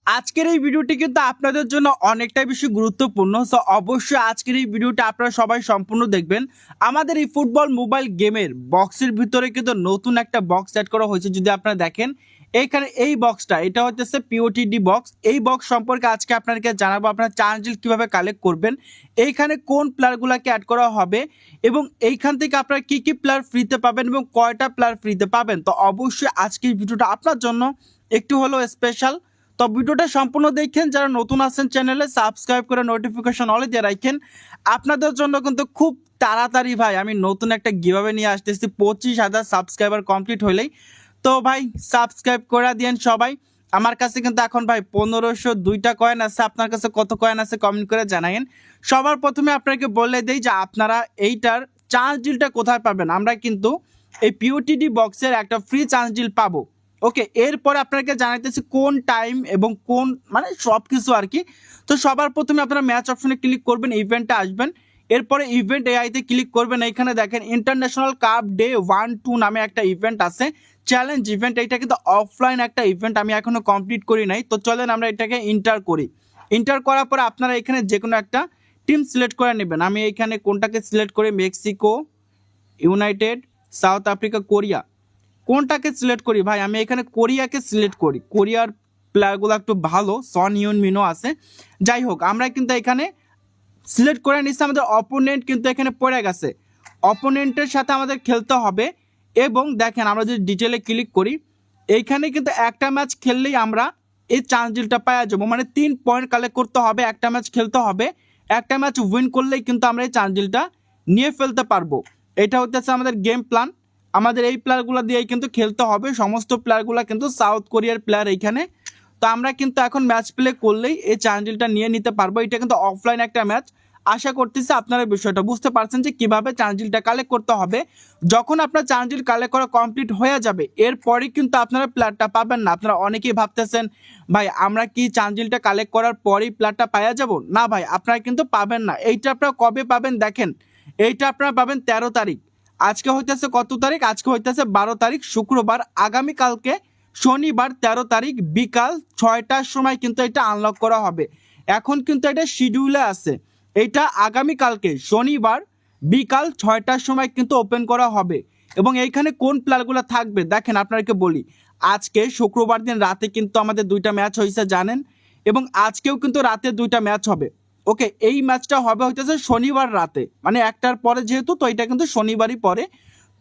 আজকের এই ভিডিওটি কিন্তু আপনাদের জন্য অনেকটাই বেশি গুরুত্বপূর্ণ। সো অবশ্যই আজকের এই ভিডিওটা আপনারা সবাই সম্পূর্ণ দেখবেন। আমাদের এই ফুটবল মোবাইল গেমের বক্সের ভিতরে কিন্তু নতুন একটা বক্স অ্যাড করা হয়েছে। যদি আপনারা দেখেন এইখানে এই বক্সটা, এটা হচ্ছে পিওটিডি বক্স। এই বক্স সম্পর্কে আজকে আপনাদেরকে জানাবো আপনারা চার্জিল কিভাবে কালেক্ট করবেন, এইখানে কোন প্লেয়ারগুলোকে অ্যাড করা হবে এবং এইখান থেকে আপনারা কি কি প্লেয়ার ফ্রিতে পাবেন এবং কয়টা প্লেয়ার ফ্রিতে পাবেন। তো অবশ্যই আজকের ভিডিওটা আপনার জন্য একটু হলো স্পেশাল। তো ভিডিওটা সম্পূর্ণ দেখেন, যারা নতুন আছেন চ্যানেলে সাবস্ক্রাইব করে নোটিফিকেশন অলে দিয়ে রাখেন। আপনাদের জন্য কিন্তু খুব তাড়াতাড়ি ভাই আমি নতুন একটা গিভঅ্যাওয়ে নিয়ে আসতেছি 25,000 সাবস্ক্রাইবার কমপ্লিট হলেই। তো ভাই সাবস্ক্রাইব করে দিয়েন সবাই। আমার কাছে কিন্তু এখন ভাই 1502টা কয়েন আছে। আপনার কাছে কত কয়েন আছে কমেন্ট করে জানায়েন। সবার প্রথমে আপনাকে বলে দেই যে আপনারা এইটার চার্জ ডিলটা কোথায় পাবেন। আমরা কিন্তু এই পিওটিডি বক্সের একটা ফ্রি চার্জ ডিল পাবো। ওকে, এরপরে আপনাকে জানাইতেছি কোন টাইম এবং কোন মানে সব কিছু আর কি। তো সবার প্রথমে আপনারা ম্যাচ অপশনে ক্লিক করবেন, ইভেন্টে আসবেন। এরপরে ইভেন্ট এআইতে ক্লিক করবেন। এইখানে দেখেন ইন্টারন্যাশনাল কাপ ডে 1-2 নামে একটা ইভেন্ট আছে, চ্যালেঞ্জ ইভেন্ট। এইটা কিন্তু অফলাইন একটা ইভেন্ট, আমি এখনো কমপ্লিট করি নাই। তো চলেন আমরা এটাকে ইন্টার করি। ইন্টার করার পরে আপনারা এখানে যে কোনো একটা টিম সিলেক্ট করে নেবেন। আমি এখানে কোনটাকে সিলেক্ট করি, Mexico, United, south Africa, Korea, কোনটাকে সিলেক্ট করি ভাই? আমি এখানে কোরিয়াকে সিলেক্ট করি। কোরিয়ার প্লেয়ারগুলো একটু ভালো, সন ইউন মিনো আছে। যাই হোক, আমরা কিন্তু এখানে সিলেক্ট করে নিচ্ছি। আমাদের অপোনেন্ট কিন্তু এখানে পড়ে গেছে, অপোনেন্টের সাথে আমাদের খেলতে হবে। এবং দেখেন আমরা যদি ডিটেলে ক্লিক করি, এইখানে কিন্তু একটা ম্যাচ খেললেই আমরা এই চান্স ডিলটা পাওয়া যাবো। মানে 3 পয়েন্ট কালেক্ট করতে হবে, একটা ম্যাচ খেলতে হবে, একটা ম্যাচ উইন করলেই কিন্তু আমরা এই চান্স ডিলটা নিয়ে ফেলতে পারবো। এটা হচ্ছে আমাদের গেম প্ল্যান। আমাদের এই প্লেয়ারগুলো দিয়েই কিন্তু খেলতে হবে। সমস্ত প্লেয়ারগুলো কিন্তু সাউথ কোরিয়ার প্লেয়ার এইখানে। তো আমরা কিন্তু এখন ম্যাচ প্লে করলেই এই চ্যানেলটা নিয়ে নিতে পারবো। এটা কিন্তু অফলাইন একটা ম্যাচ। আশা করতেছি আপনারা বিষয়টা বুঝতে পারছেন যে কিভাবে চার্জিলটা কালেক্ট করতে হবে। যখন আপনার চার্জিল কালেক্ট করা কমপ্লিট হয়ে যাবে, এরপরে কিন্তু আপনারা প্লেয়ারটা পাবেন না। আপনারা অনেকেই ভাবতেছেন ভাই আমরা কি চার্জিলটা কালেক্ট করার পরেই প্লেয়ারটা পাওয়া যাব? না ভাই, আপনারা কিন্তু পাবেন না। এইটা আপনারা কবে পাবেন দেখেন, এইটা আপনারা পাবেন 13 তারিখ। আজকে হইতেছে কত তারিখ? আজকে হইতেছে 12 তারিখ, শুক্রবার। আগামীকালকে শনিবার 13 তারিখ বিকাল 6টার সময় কিন্তু এটা আনলক করা হবে। এখন কিন্তু এটা শিডিউলে আছে। এটা আগামীকালকে শনিবার বিকাল 6টার সময় কিন্তু ওপেন করা হবে। এবং এইখানে কোন প্লেয়ারগুলো থাকবে দেখেন আপনাকে বলি। আজকে শুক্রবার দিন রাতে কিন্তু আমাদের 2টা ম্যাচ হয়েছে জানেন, এবং আজকেও কিন্তু রাতে 2টা ম্যাচ হবে। ওকে, এই ম্যাচটা হবে হইতেছে শনিবার রাতে, মানে 1টার পরে যেহেতু, তো এটা কিন্তু শনিবারই পরে।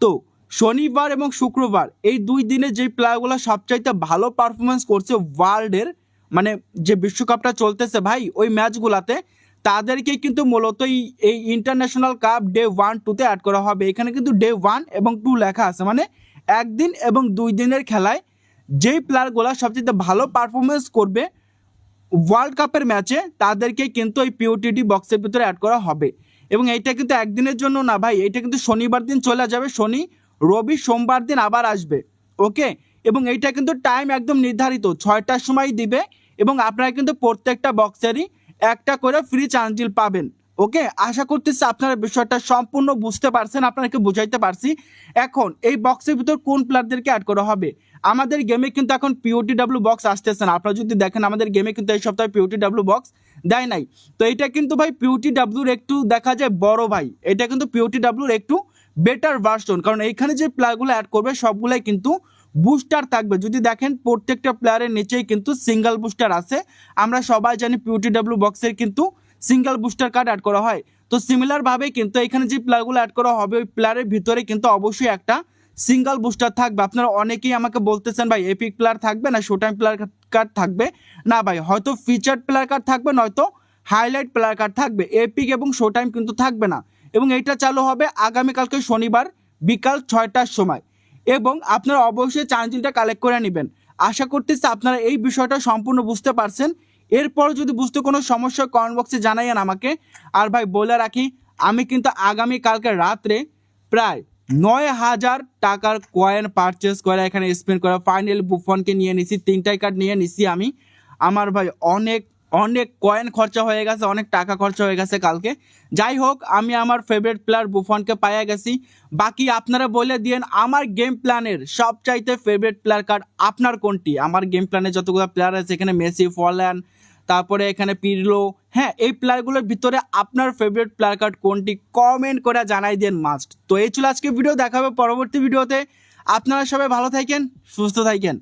তো শনিবার এবং শুক্রবার এই 2 দিনে যে প্লেয়ারগুলো সবচাইতে ভালো পারফরমেন্স করছে ওয়ার্ল্ডের, মানে যে বিশ্বকাপটা চলতেছে ভাই ওই ম্যাচগুলাতে, তাদেরকে কিন্তু মূলত এই ইন্টারন্যাশনাল কাপ ডে 1-2তে অ্যাড করা হবে। এখানে কিন্তু ডে 1 এবং 2 লেখা আছে, মানে 1 দিন এবং 2 দিনের খেলায় যেই প্লেয়ারগুলো সবচেয়ে ভালো পারফরমেন্স করবে ওয়ার্ল্ড কাপের ম্যাচে, তাদেরকে কিন্তু এই পিওটিডি বক্সের ভিতরে অ্যাড করা হবে। এবং এইটা কিন্তু একদিনের জন্য না ভাই, এটা কিন্তু শনিবার দিন চলে যাবে, শনি রবি সোমবার দিন আবার আসবে। ওকে, এবং এইটা কিন্তু টাইম একদম নির্ধারিত 6টার সময় দিবে। এবং আপনারা কিন্তু প্রত্যেকটা বক্সেরই একটা করে ফ্রি চান্সিল পাবেন। ওকে, আশা করতেছি আপনারা বিষয়টা সম্পূর্ণ বুঝতে পারছেন, আপনাকে বুঝাইতে পারছি। এখন এই বক্সের ভিতর কোন প্লেয়ারদেরকে অ্যাড করা হবে? আমাদের গেমে কিন্তু এখন পিওটিডাব্লিউ বক্স আসতেছে না। আপনারা যদি দেখেন আমাদের গেমে কিন্তু এই সপ্তাহে পিওটিডাব্লিউ বক্স দেয় নাই। তো এটা কিন্তু ভাই পিওটিডাব্লিউর একটু দেখা যায় বড় ভাই, এটা কিন্তু পিওটিডাব্লিউর একটু বেটার ভার্সন। কারণ এইখানে যে প্লেয়ারগুলো অ্যাড করবে সবগুলাই কিন্তু বুস্টার থাকবে। যদি দেখেন প্রত্যেকটা প্লেয়ারের নিচেই কিন্তু সিঙ্গেল বুস্টার আছে। আমরা সবাই জানি পিওটিডাব্লিউ বক্সের কিন্তু সিঙ্গেল বুস্টার কার্ড অ্যাড করা হয়। তো সিমিলার ভাবে কিন্তু এখানে যে প্লেয়ারগুলো অ্যাড করা হবে ওই প্লেয়ারের ভিতরে কিন্তু অবশ্যই একটা সিঙ্গেল বুস্টার থাকবে। আপনারা অনেকেই আমাকে বলতেছেন ভাই এপিক প্লেয়ার থাকবে না শো টাইম প্লেয়ার কার্ড থাকবে? না ভাই, হয়তো ফিচার্ড প্লেয়ার কার্ড থাকবে, নয়তো হাইলাইট প্লেয়ার কার্ড থাকবে। এপিক এবং শো টাইম কিন্তু থাকবে না। এবং এইটা চালু হবে আগামীকালকে শনিবার বিকাল 6টার সময়। এবং আপনারা অবশ্যই চান্সিলটা কালেক্ট করে নেবেন। আশা করতেছি আপনারা এই বিষয়টা সম্পূর্ণ বুঝতে পারছেন। এরপর যদি বুঝতে কোনো সমস্যা কমেন্ট বক্সে জানাইয়েন আমাকে। আর ভাই বলে রাখি, আমি কিন্তু আগামীকালকে রাত্রে প্রায় 9,000 টাকার কয়েন পারচেস করে এখানে স্পেন্ড করা ফাইনাল বুফনকে নিয়ে নিছি, 3টাই কার্ড নিয়ে নিছি আমি। আমার ভাই অনেক অনেক কয়েন খরচা হয়ে গেছে, অনেক টাকা খরচা হয়ে গেছে কালকে। যাই হোক, আমি আমার ফেভারিট প্লেয়ার বুফনকে পাইয়া গেছি। বাকি আপনারা বলে দিয়েন আমার গেম প্ল্যানের সবচাইতে ফেভারিট প্লেয়ার কার্ড আপনার কোনটি। আমার গেম প্ল্যানে যতগুলো প্লেয়ার আছে, এখানে মেসি, ফরল্যান্ড, তারপরে এখানে পিরলো, হ্যাঁ, এই প্লেয়ারগুলোর ভিতরে আপনার ফেভারিট প্লেয়ার কার্ড কোনটি কমেন্ট করে জানাই দেন মাস্ট। তো এই ছিল আজকে ভিডিও, দেখাবে পরবর্তী ভিডিওতে। আপনারা সবাই ভালো থাকেন, সুস্থ থাকেন।